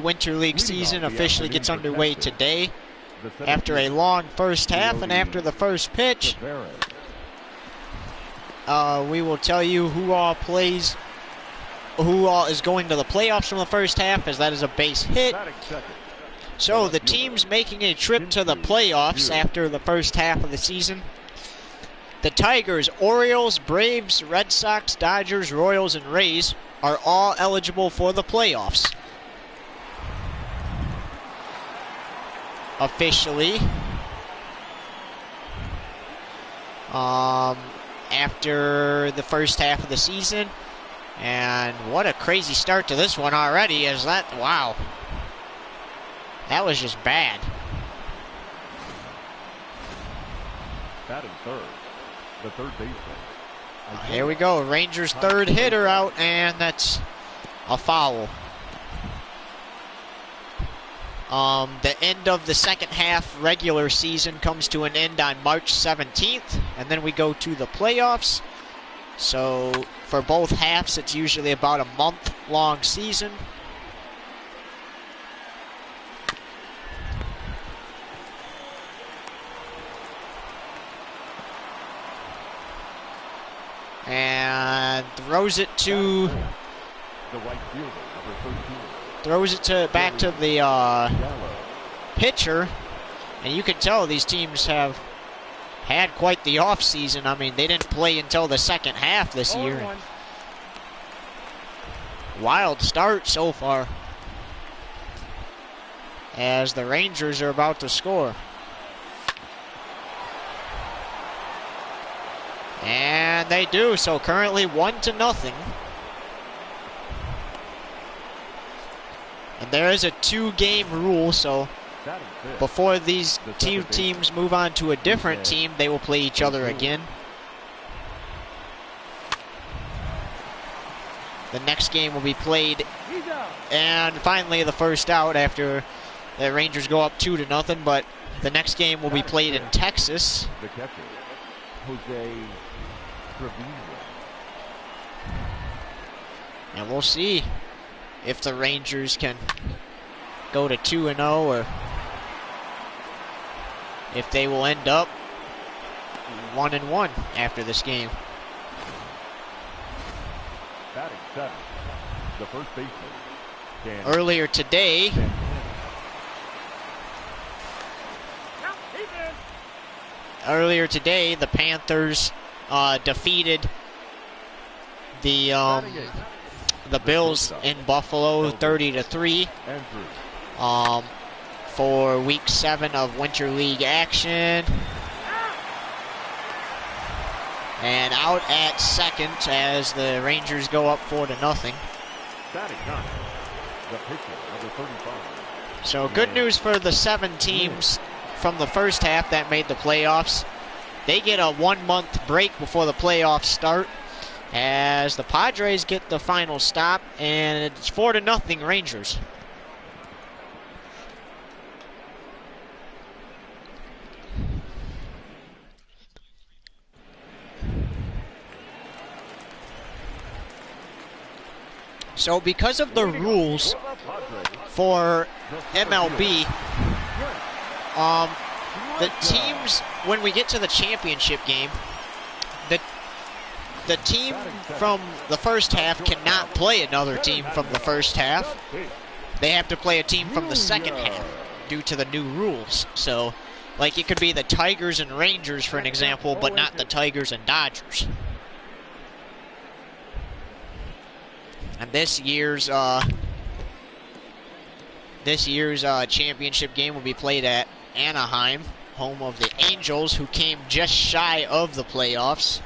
Winter League season officially gets underway today after a long first half, and after the first pitch, we will tell you who all is going to the playoffs from the first half, as that is a base hit. So the teams making a trip to the playoffs after the first half of the season: the Tigers, Orioles, Braves, Red Sox, Dodgers, Royals, and Rays are all eligible for the playoffs. Officially, after the first half of the season. And what a crazy start to this one already, is that, wow. That was just bad. Batting third, the third baseman. Here we go, Rangers' third hitter out, and that's a foul. The end of the second half regular season comes to an end on March 17th, and then we go to the playoffs. So for both halves, it's usually about a month-long season. And throws it to the right fielder, number 13. Throws it back to the pitcher, and you can tell these teams have had quite the off season. I mean, they didn't play until the second half this year. Wild start so far, as the Rangers are about to score. And they do, so currently 1-0. And there is a 2-game rule, so before these two teams move on to a different team, they will play each other again. The next game will be played, and finally the first out after the Rangers go up 2-0, but the next game will be played in Texas. The catcher, Jose Trevino. And we'll see if the Rangers can go to 2-0, or if they will end up 1-1 after this game. Batting seven, the first baseman. Earlier today, the Panthers defeated the Bills in Buffalo 30-3 for Week 7 of Winter League action. And out at second as the Rangers go up 4-0. So good news for the 7 teams from the first half that made the playoffs. They get a 1-month break before the playoffs start, as the Padres get the final stop, and it's 4-0 Rangers. So because of the rules for MLB, the teams, when we get to the championship game, the team from the first half cannot play another team from the first half. They have to play a team from the second half due to the new rules. So, like, it could be the Tigers and Rangers, for an example, but not the Tigers and Dodgers. And this year's championship game will be played at Anaheim, home of the Angels, who came just shy of the playoffs.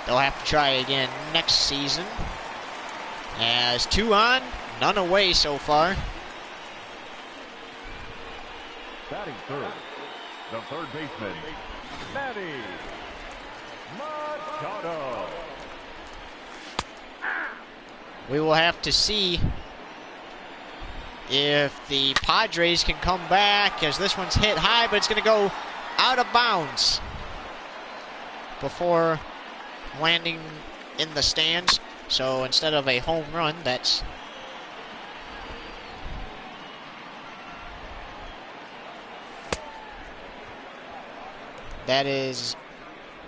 They'll have to try again next season, as 2 on, none away so far. Batting third, the third baseman, Manny Machado. We will have to see if the Padres can come back, as this one's hit high, but it's going to go out of bounds before landing in the stands. So instead of a home run, that is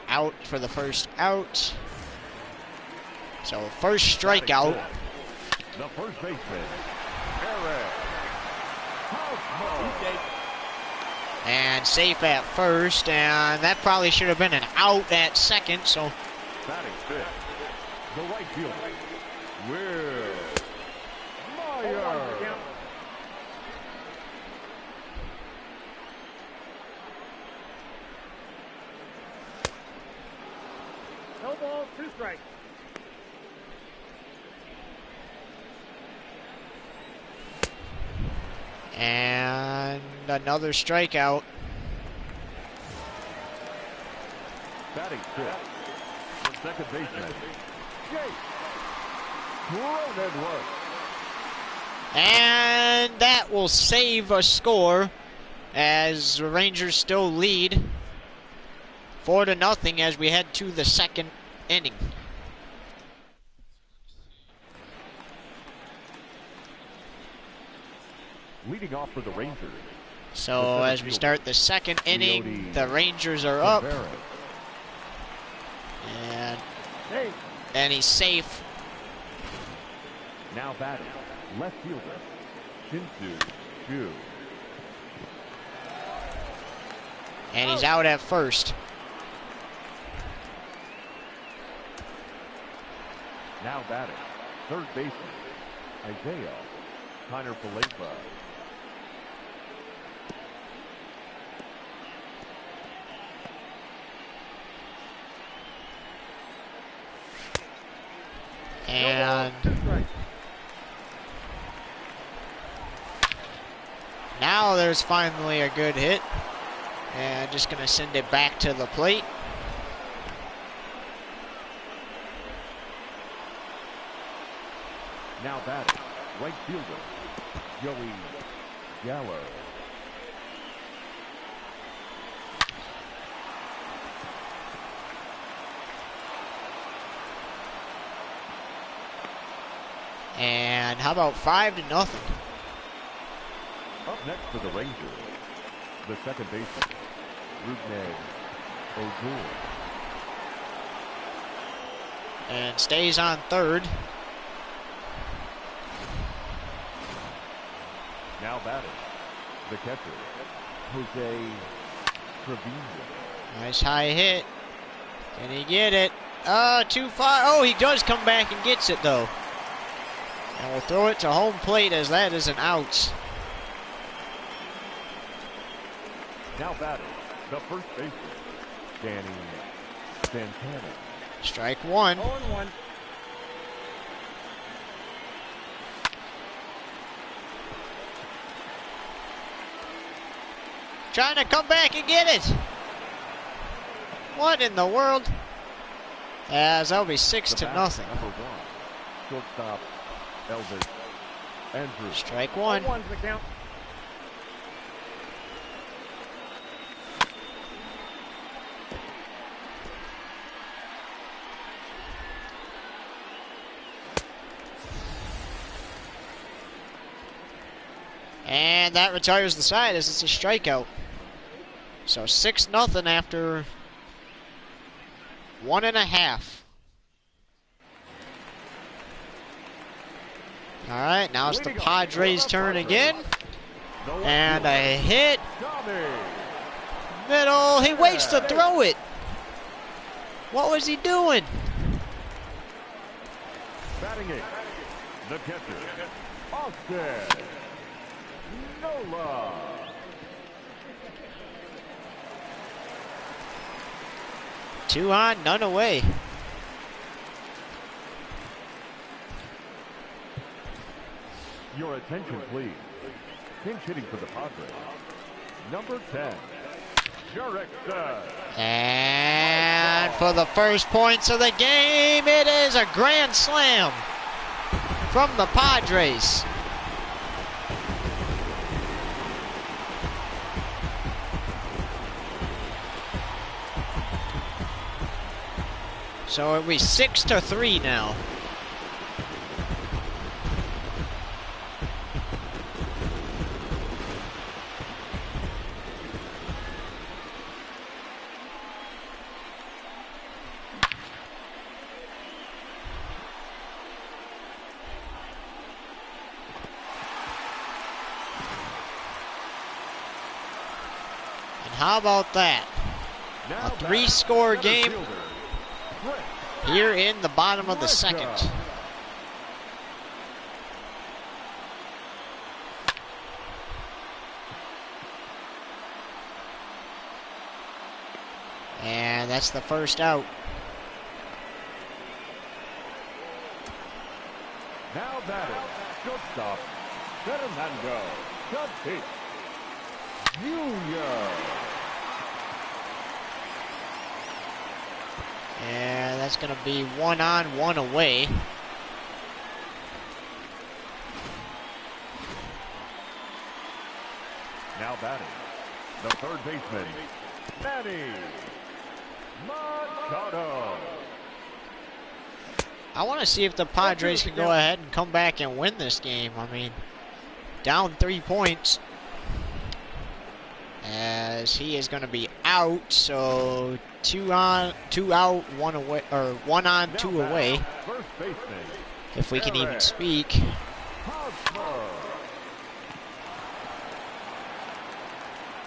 out for the first out. So first strikeout. The first baseman, Padres. And safe at first, and that probably should have been an out at second. So Batting fifth, the right fielder, Will Meyer. No ball, 2 strikes. and another strikeout. Batting fifth, the second baseman, Jake. Cronin work. And that will save a score as the Rangers still lead 4-0 as we head to the second inning. Leading off for the Rangers. So as we start the second inning, the Rangers are up. And he's safe. Now batting, left fielder, Shin-Soo Choo. And he's out at first. Now batting, third baseman, Isaiah Kiner-Falefa. And now there's finally a good hit. And just going to send it back to the plate. Now batting, right fielder, Joey Gallo. And how about 5-0? Up next for the Rangers, the second baseman, Rougned Odor. And stays on third. Now batting, the catcher, Jose Trevino. Nice high hit. Can he get it? Too far. Oh, he does come back and gets it, though. And we'll throw it to home plate as that is an out. Now batting, the first baseman, Danny Santana. Strike one. 0-1. Trying to come back and get it. What in the world? As that'll be 6-0. Number one, shortstop, Elvis Andrews. Strike one. 0-1's the count. And that retires the side as it's a strikeout. So 6-0 after 1.5. All right, now it's the Padres' turn again. And a hit. Middle. He waits to throw it. What was he doing? Batting eighth, the catcher, Austin Nola. Two on, none away. Your attention, please. Pinch hitting for the Padres. Number 10, Jarek Stubbs. And for the first points of the game, it is a grand slam from the Padres. So it'll be 6-3 now. How about that? A 3-score game here in the bottom of the second. And that's the first out. Now batting, shortstop, Fernando Tatis Jr. And that's going to be 1 on, 1 away. Now batting, the third baseman, Manny Machado. I want to see if the Padres can go ahead and come back and win this game. I mean, down 3 points. As he is going to be out, so 2 on, 2 out, 1 away, or 1 on, 2 away. If we can even speak.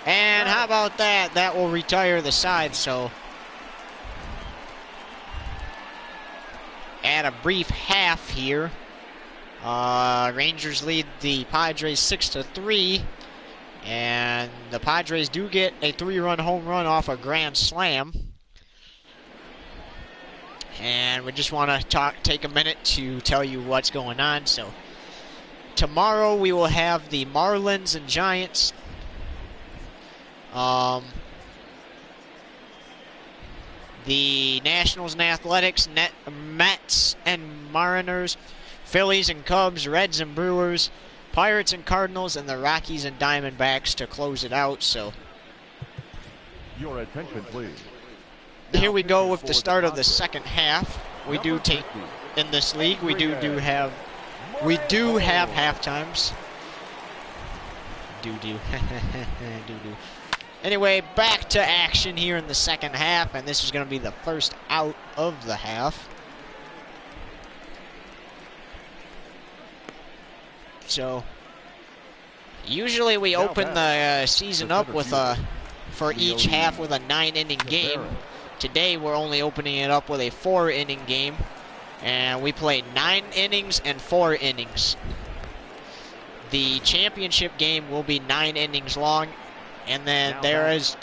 And how about that? That will retire the side, so at a brief half here. Rangers lead the Padres 6-3. And the Padres do get a 3-run home run off a grand slam. And we just want to take a minute to tell you what's going on. So tomorrow we will have the Marlins and Giants. The Nationals and Athletics, Mets and Mariners, Phillies and Cubs, Reds and Brewers, Pirates and Cardinals, and the Rockies and Diamondbacks to close it out. So your attention, please. Here we go with the start of the second half. We do take in this league. We do have half times. Do. Anyway, back to action here in the second half, and this is going to be the first out of the half. So, usually we open the season up with for each half with a 9-inning game. Today we're only opening it up with a 4-inning game, and we play 9 innings and 4 innings. The championship game will be 9 innings long, and then there is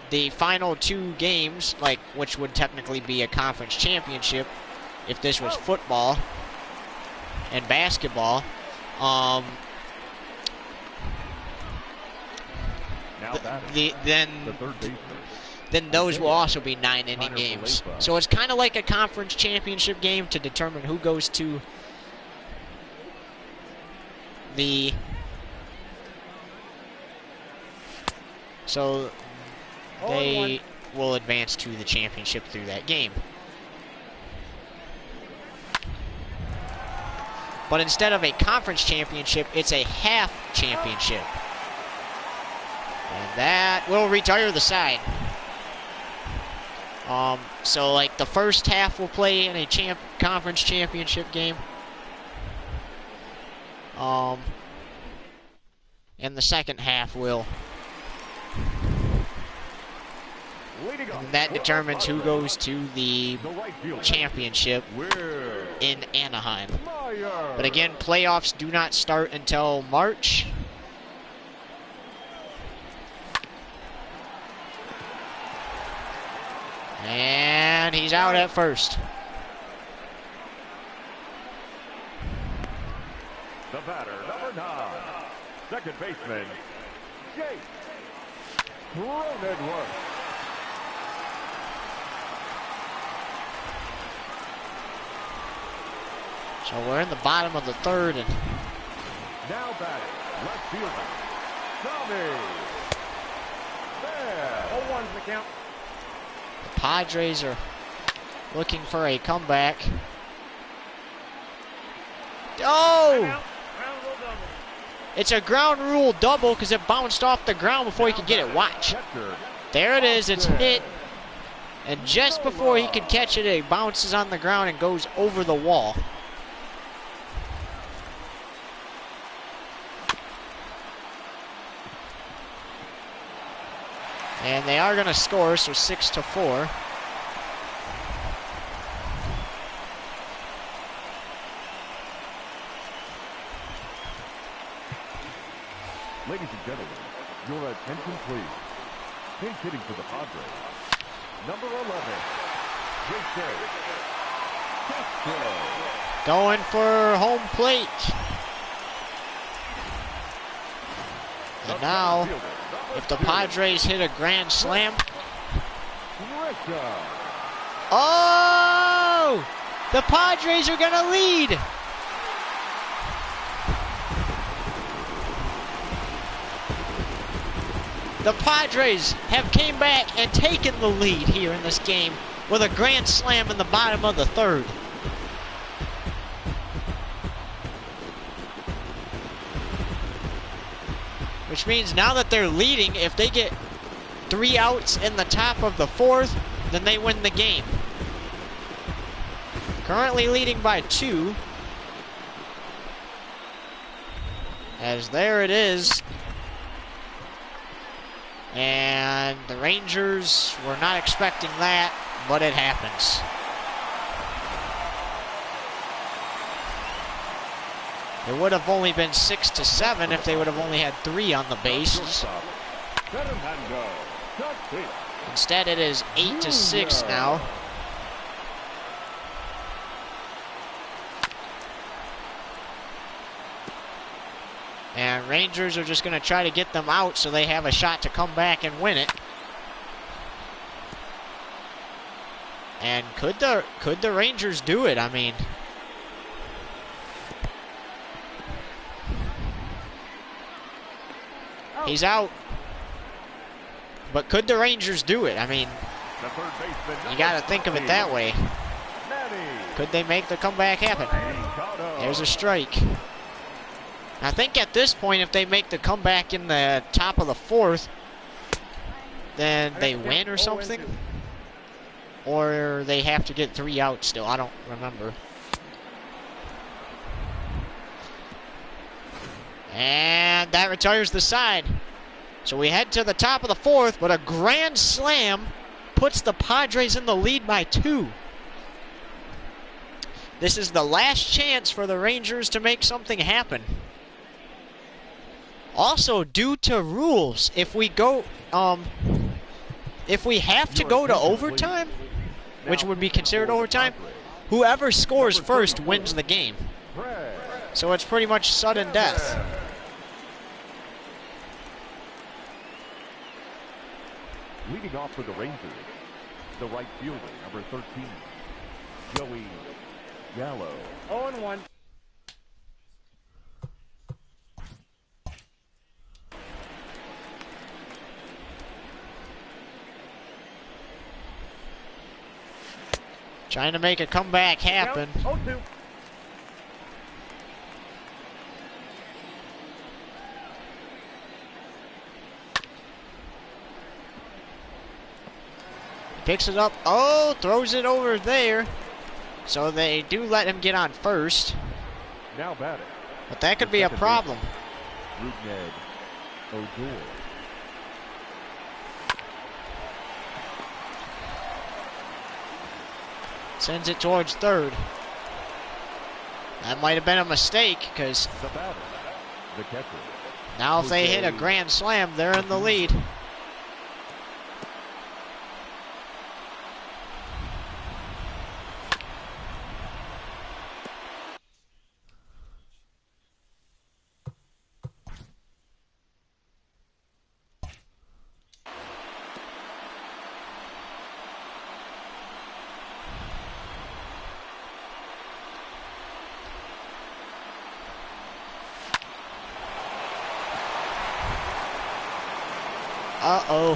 the final 2 games, which would technically be a conference championship if this was football and basketball. Then those will also be 9-inning games. So it's kind of like a conference championship game to determine who goes to the... So they will advance to the championship through that game. But instead of a conference championship, it's a half championship. And that will retire the side. So like the first half will play in a conference championship game. And the second half will. And that determines who goes to the championship in Anaheim. But again, playoffs do not start until March. And he's out at first. The batter, number 9, second baseman, Jake Cronenworth. So we're in the bottom of the third, and now batting, left fielder, Tommy. 0-1's the count. The Padres are looking for a comeback. Oh! Ground rule double. It's a ground rule double because it bounced off the ground before he could get it. Watch. Catcher. There it is. It's hit. And just before he could catch it, it bounces on the ground and goes over the wall. And they are going to score, so 6-4. Ladies and gentlemen, your attention please. Pinch hitting for the Padres. Number 11, Jose Castro. Going for home plate. And now, if the Padres hit a grand slam. Oh! The Padres are going to lead. The Padres have came back and taken the lead here in this game with a grand slam in the bottom of the third. Which means now that they're leading, if they get 3 outs in the top of the fourth, then they win the game. Currently leading by 2. As there it is. And the Rangers were not expecting that, but it happens. It would have only been 6-7 if they would have only had 3 on the bases. Instead, it is 8-6 now. And Rangers are just going to try to get them out so they have a shot to come back and win it. And could the Rangers do it? I mean, he's out. But could the Rangers do it? I mean, you got to think of it that way. Could they make the comeback happen? There's a strike. I think at this point, if they make the comeback in the top of the fourth, then they win or something. Or they have to get 3 outs still. I don't remember. And that retires the side. So we head to the top of the fourth, but a grand slam puts the Padres in the lead by 2. This is the last chance for the Rangers to make something happen. Also, due to rules, if we have to go to overtime, which would be considered overtime, whoever scores first wins the game. So it's pretty much sudden death. Leading off for the Rangers, the right fielder, number 13, Joey Gallo. 0-1. Trying to make a comeback happen. 0-2. Picks it up. Oh, throws it over there. So they do let him get on first. Now batting. But that could be a problem. Rugned Odor. Sends it towards third. That might have been a mistake because The batter, the catcher. now if they hit a grand slam, they're in the lead. Uh-oh.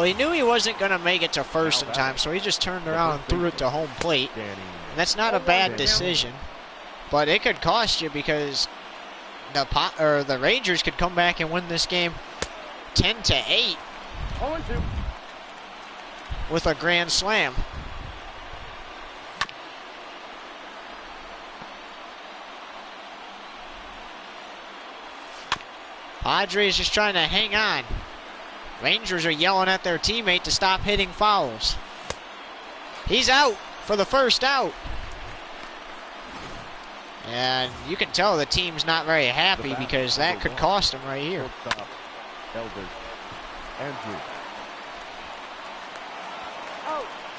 Well, he knew he wasn't going to make it to first in time, so he just turned around and threw it to home plate. And that's not a bad decision, but it could cost you because the Rangers could come back and win this game 10-8 with a grand slam. Padres just trying to hang on. Rangers are yelling at their teammate to stop hitting fouls. He's out for the first out. And you can tell the team's not very happy because that could cost them right here.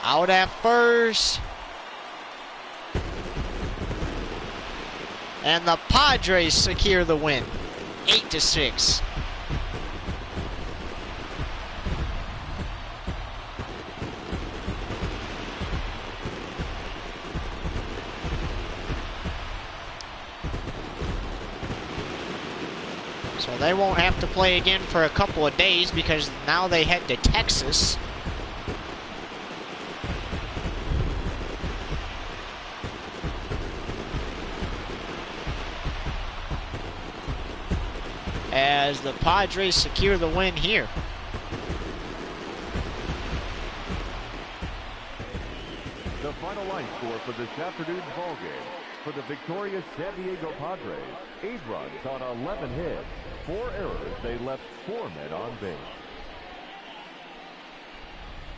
Out at first. And the Padres secure the win. 8-6. So they won't have to play again for a couple of days because now they head to Texas. As the Padres secure the win here. The final line score for this afternoon's ballgame. For the victorious San Diego Padres, 8 runs on 11 hits, 4 errors. They left 4 men on base.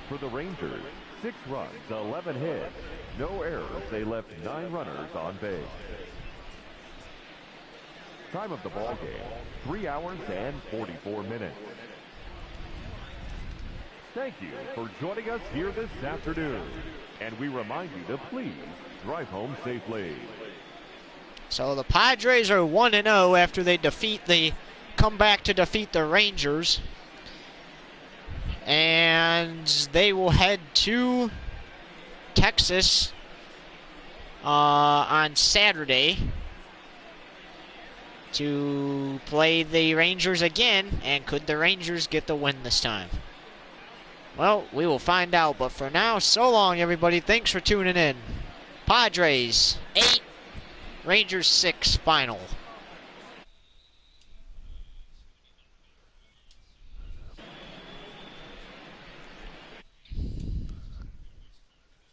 For the Rangers, 6 runs, 11 hits, no errors. They left 9 runners on base. Time of the ball game, 3 hours and 44 minutes. Thank you for joining us here this afternoon. And we remind you to please drive home safely. So the Padres are 1-0 after they come back to defeat the Rangers. And they will head to Texas on Saturday to play the Rangers again. And could the Rangers get the win this time? Well, we will find out. But for now, so long, everybody. Thanks for tuning in. Padres 8, Rangers 6 final.